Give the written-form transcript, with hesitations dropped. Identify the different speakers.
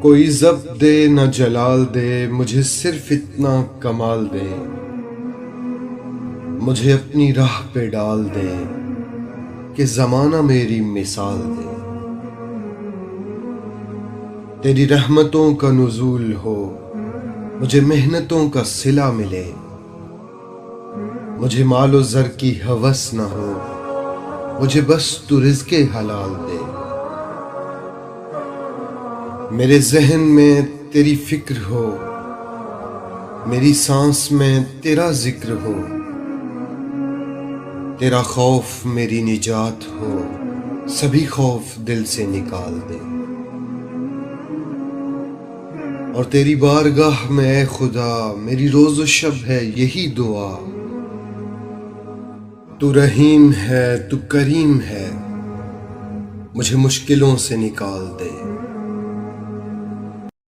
Speaker 1: کوئی ضبط دے نہ جلال دے، مجھے صرف اتنا کمال دے، مجھے اپنی راہ پہ ڈال دے کہ زمانہ میری مثال دے۔ تیری رحمتوں کا نزول ہو، مجھے محنتوں کا صلہ ملے، مجھے مال و زر کی ہوس نہ ہو، مجھے بس تو رزق حلال دے۔ میرے ذہن میں تیری فکر ہو، میری سانس میں تیرا ذکر ہو، تیرا خوف میری نجات ہو، سبھی خوف دل سے نکال دے۔ اور تیری بارگاہ میں اے خدا میری روز و شب ہے یہی دعا، تو رحیم ہے تو کریم ہے، مجھے مشکلوں سے نکال دے۔